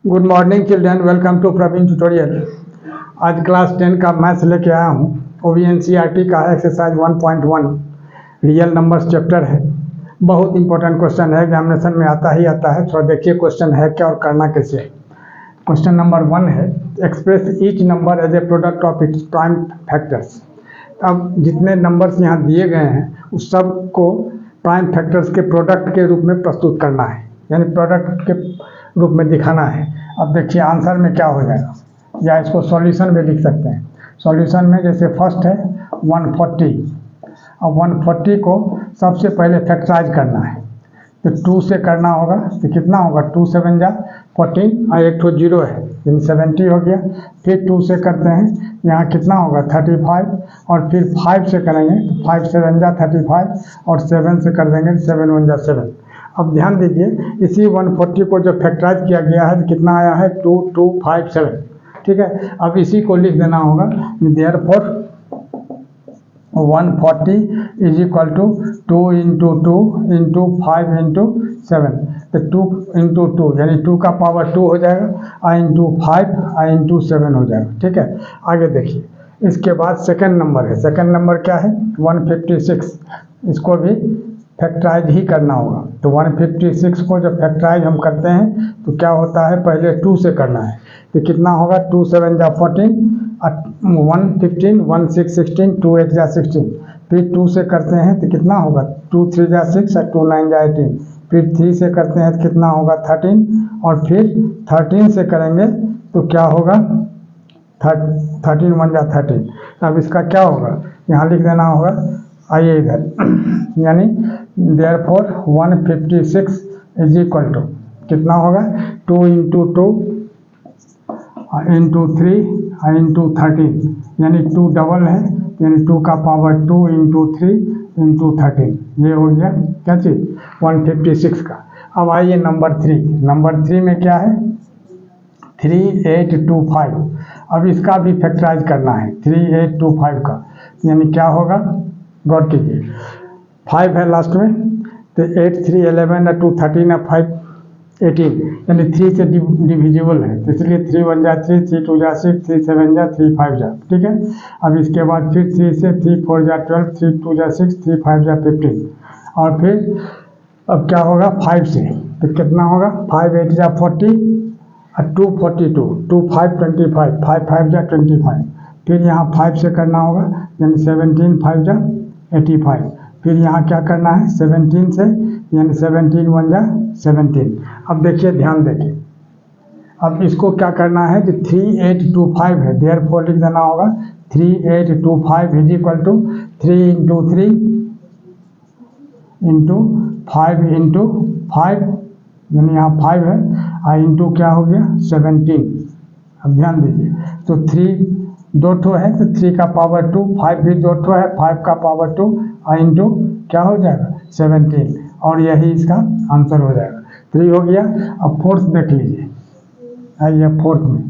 Good morning children, welcome to Praveen tutorial. आज class 10 का maths लेके आया हूँ। वो भी एनसीईआरटी का है, एक्सरसाइज 1.1 रियल नंबर्स चैप्टर है। बहुत इंपॉर्टेंट क्वेश्चन है, एग्जामिनेशन में आता ही आता है। थोड़ा देखिए क्वेश्चन है क्या और करना कैसे है। क्वेश्चन नंबर 1 है, express each number as a product of its prime factors. अब जितने नंबर्स यहाँ दिए गए हैं उस सब को प्राइम फैक्टर्स के प्रोडक्ट के रूप में प्रस्तुत करना है, यानी प्रोडक्ट के रूप में दिखाना है। अब देखिए आंसर में क्या हो जाएगा, या इसको सॉल्यूशन में लिख सकते हैं। सॉल्यूशन में जैसे फर्स्ट है 140। अब 140 को सबसे पहले फैक्टराइज करना है, तो 2 से करना होगा। तो कितना होगा, 2 7 जा 14 और एक तो 0 है, यानी 70 हो गया। फिर 2 से करते हैं, यहाँ कितना होगा 35, और फिर 5 से करेंगे तो 5 7 जा 35, और 7 से कर देंगे 7 1 जा 7। अब ध्यान दीजिए, इसी 140 को जो फैक्टराइज किया गया है कितना आया है 2257। ठीक है, अब इसी को लिख देना होगा, therefore 140 is equal to 2 into 2 into 5 into 7। तो 2 इंटू 2 यानी 2 का पावर 2 हो जाएगा, और इंटू 5 और इंटू 7 हो जाएगा। ठीक है, आगे देखिए। इसके बाद सेकंड नंबर है। सेकंड नंबर क्या है 156। इसको भी फैक्टराइज ही करना होगा। तो 156 को जब फैक्टराइज हम करते हैं तो क्या होता है, पहले 2 से करना है। तो कितना होगा 2 7 जा 14, 1 15, 1 6 16, 2 8 जा 16। फिर 2 से करते हैं तो कितना होगा 2 3 जा 6 और 2 9 जा 18। फिर 3 से करते हैं तो कितना होगा 13, और फिर 13 से करेंगे तो क्या होगा 13 1 जा 13। अब इसका क्या होगा, यहाँ लिख देना होगा, आइए इधर, यानी देयरफॉर 156 इज इक्वल टू कितना होगा 2 इंटू 2 इंटू 3 इंटू 13, यानी 2 डबल है, यानी 2 का पावर 2 इंटू 3 इंटू 13। ये हो गया क्या चीज़ 156 का। अब आइए नंबर 3। नंबर 3 में क्या है 3825। अब इसका भी फैक्टराइज करना है 3825 का, यानी क्या होगा, गौर कीजिए 5 है लास्ट में, तो 8 3 11 और 2 13 और 5 18, यानी 3 से डिविजिबल है, तो इसलिए 3 1 जा 3, 3 2 जा 6, 3 7 जा 3 5 जा। ठीक है, अब इसके बाद फिर 3 से 3 4 जा 12, 3 2 जा 6, 3 5 जा 15, और फिर अब क्या होगा 5 से, तो कितना होगा 5 8 जा 40 और 2 42, 2 5 25, 5 5 जा 25। फिर यहाँ 5 से करना होगा, यानी 17 5 जा 85। फिर यहाँ क्या करना है 17 से, यानी 17 1 जा 17। अब देखिए ध्यान देखिए, अब इसको क्या करना है, जो 3825 है, देयरफॉर लिख देना होगा 3825 is equal to 3 into 3 into 5 into 5, यानी यहाँ 5 है, और इंटू क्या हो गया 17। अब ध्यान दीजिए, तो 3 दो ठो है तो 3 का पावर 2, 5 भी दो ठो है 5 का पावर 2, और इंटू क्या हो जाएगा 17, और यही इसका आंसर हो जाएगा। 3 हो गया। अब फोर्थ देख लीजिए, आइए फोर्थ में।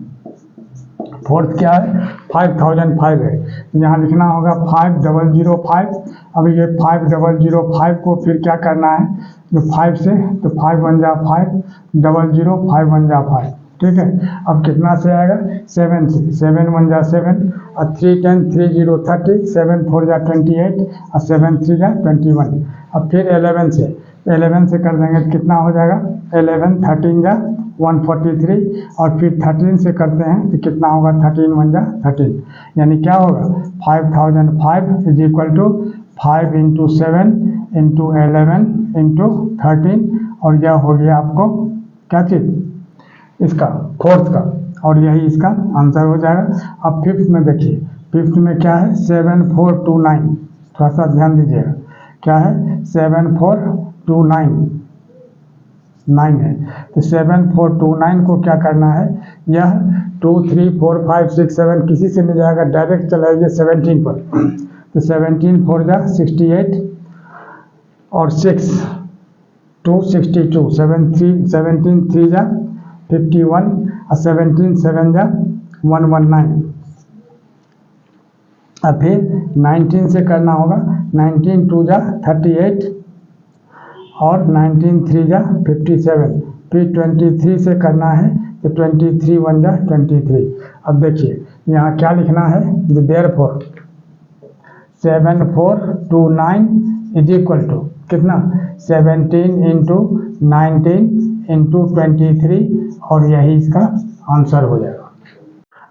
फोर्थ क्या है 5005 है, यहाँ लिखना होगा 5005। अब ये 5005 को फिर क्या करना है, जो 5 से, तो 5 1 जा 5, 00 5 1 जा 5। ठीक है, अब कितना से आएगा 7 से, 7 1 जा 7, और 3 10 3 0 30, 7 4 जा 28, और 7 3 जा 21। अब फिर 11 से, 11 से कर देंगे तो कितना हो जाएगा 11 13 जा 143, और फिर 13 से करते हैं तो कितना होगा 13 1 जा 13, यानी क्या होगा 5005 is equal to 5 into 7 into 11 into 13, और यह हो गया आपको क्या चीज़ इसका फोर्थ का, और यही इसका आंसर हो जाएगा। अब फिफ्थ में देखिए, फिफ्थ में क्या है 7429। थोड़ा सा ध्यान दीजिएगा, क्या है 7429 9 है, तो 7429 को क्या करना है, यह 2 3 4 5 6 7 किसी से नहीं जाएगा, डायरेक्ट चलाइए 17 पर। तो 17 4 जा 68, और 6 2 62, 17 3 जा 51, और 17 7 जा 119। अब फिर 19 से करना होगा, 19 2 जा 38, और 19 3 जा 57। फिर 23 से करना है, तो 23 1 जा 23। अब देखिए यहाँ क्या लिखना है, देयरफॉर 7429 इज इक्वल टू कितना 17 इंटू 19 इंटू 23 और यही इसका आंसर हो जाएगा।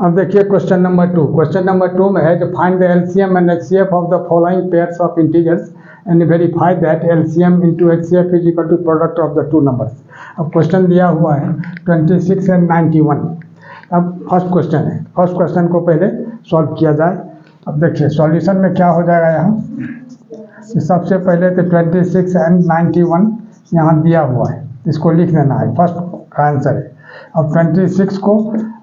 अब देखिए क्वेश्चन नंबर 2। क्वेश्चन नंबर 2 में है find the LCM and HCF of the following pairs of integers and verify that LCM into HCF is equal to product of the two numbers. अब क्वेश्चन दिया हुआ है 26 एंड 91। अब first question है, first question को पहले solve किया जाए। अब देखिए सॉल्यूशन में क्या हो जाएगा, यहाँ सबसे पहले तो 26 एंड 91 यहाँ दिया हुआ है, इसको लिख देना है, फर्स्ट का आंसर है। अब 26 को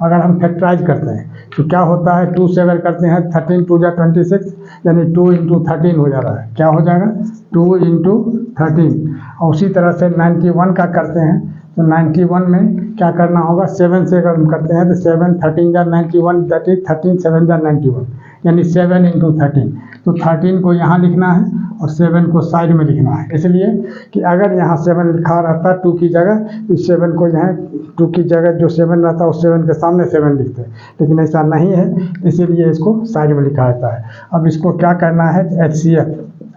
अगर हम फैक्टराइज करते हैं तो क्या होता है, 2 से अगर करते हैं 13 2 जा 26 यानी 2 इंटू 13 हो जा रहा है, क्या हो जाएगा 2 इंटू 13। और उसी तरह से 91 का करते हैं तो 91 में क्या करना होगा, 7 से अगर हम करते हैं तो 7 13 जा 91 दैट इज 13 7 जा 91 यानी 7 इंटू 13। तो 13 को यहाँ लिखना है और 7 को साइड में लिखना है, इसलिए कि अगर यहाँ 7 लिखा रहता 2 की जगह तो 7 को यहाँ 2 की जगह जो 7 रहता है उस 7 के सामने 7 लिखते हैं, लेकिन ऐसा नहीं है इसीलिए इसको साइड में लिखा रहता है। अब इसको क्या करना है HCF।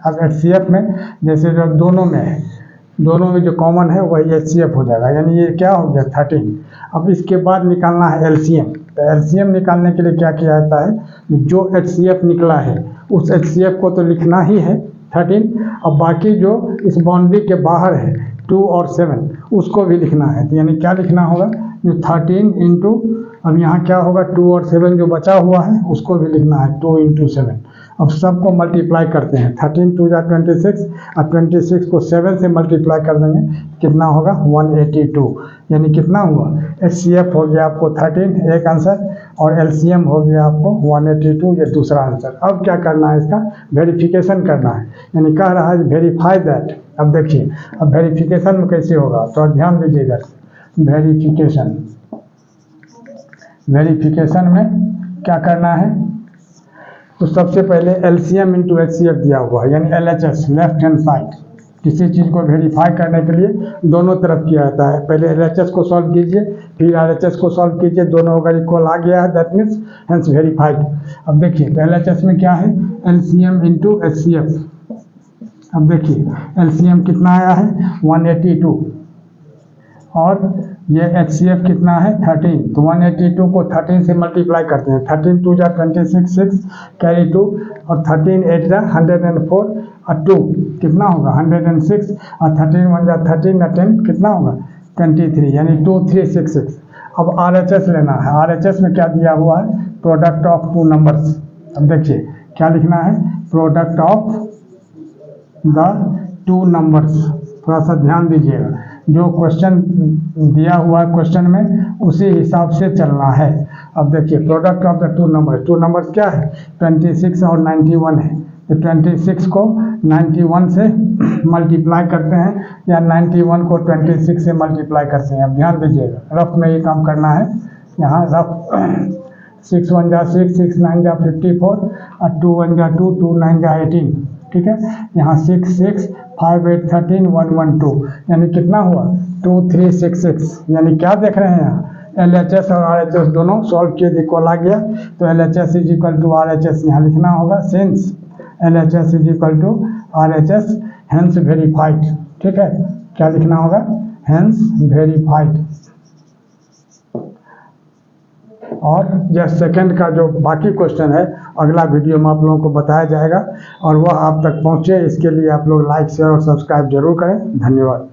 अब HCF में जैसे जो दोनों में है, दोनों में जो कॉमन है वही HCF हो जाएगा, यानी ये क्या हो गया 13। अब इसके बाद निकालना है LCM। तो LCM निकालने के लिए क्या किया जाता है, जो HCF निकला है उस HCF को तो लिखना ही है 13, और बाकी जो इस बाउंड्री के बाहर है 2 और 7 उसको भी लिखना है। तो यानी क्या लिखना होगा, जो 13 इंटू, अब यहाँ क्या होगा 2 और 7 जो बचा हुआ है उसको भी लिखना है 2 इंटू 7। अब सबको मल्टीप्लाई करते हैं, 13 2 जा 26 और 26 को 7 से मल्टीप्लाई कर देंगे, कितना होगा 182। यानी कितना हुआ, HCF हो गया आपको 13 एक आंसर और LCM हो गया आपको 182 ये दूसरा आंसर। अब क्या करना है, इसका वेरिफिकेशन करना है, यानी कह रहा है वेरीफाई दैट। अब देखिए अब वेरिफिकेशन में कैसे होगा, तो ध्यान दीजिएगा। वेरिफिकेशन में क्या करना है, तो सबसे पहले LCM इंटू HCF दिया हुआ है, यानी LHS लेफ्ट हैंड साइड। किसी चीज़ को वेरीफाई करने के लिए दोनों तरफ किया जाता है, पहले LHS को सॉल्व कीजिए फिर RHS को सॉल्व कीजिए, दोनों अगर इक्वल आ गया है दैट मीन्स हैंस वेरीफाइड। अब देखिए तो LHS में क्या है, LCM इंटू HCF। अब देखिए LCM कितना आया है 182 और ये HCF कितना है 13। तो 182 को 13 से मल्टीप्लाई करते हैं, 13 2 जा 26 6 कैरी 2 और 13 8 जा 104 और 2 कितना होगा 106 और 13 1 जा 13 और 10 कितना होगा 23 यानी 2366। अब RHS लेना है, RHS में क्या दिया हुआ है, प्रोडक्ट ऑफ टू नंबर्स। अब देखिए क्या लिखना है, product of the two numbers. थोड़ा सा ध्यान दीजिएगा, जो क्वेश्चन दिया हुआ है क्वेश्चन में उसी हिसाब से चलना है। अब देखिए product of the two numbers क्या है 26 और 91 है, तो 26 को 91 से मल्टीप्लाई करते हैं या 91 को 26 से मल्टीप्लाई करते हैं। अब ध्यान दीजिएगा, रफ में ये काम करना है, यहाँ रफ 6 1 जा 6 6 9 जा 54 और 2 1 जा 2 2 9 जा 18, ठीक है। यहाँ 6 6 5 8 13 1 1 2 यानी कितना हुआ 2366। यानी क्या देख रहे हैं यहाँ LHS और RHS दोनों सॉल्व किए इक्वल आ गया, तो LHS is equal to RHS यहाँ लिखना होगा, since LHS is equal to RHS hence verified. ठीक है, क्या लिखना होगा, हैंस वेरीफाइड। और यह सेकंड का जो बाकी क्वेश्चन है अगला वीडियो में आप लोगों को बताया जाएगा, और वह आप तक पहुँचे इसके लिए आप लोग लाइक शेयर और सब्सक्राइब जरूर करें। धन्यवाद।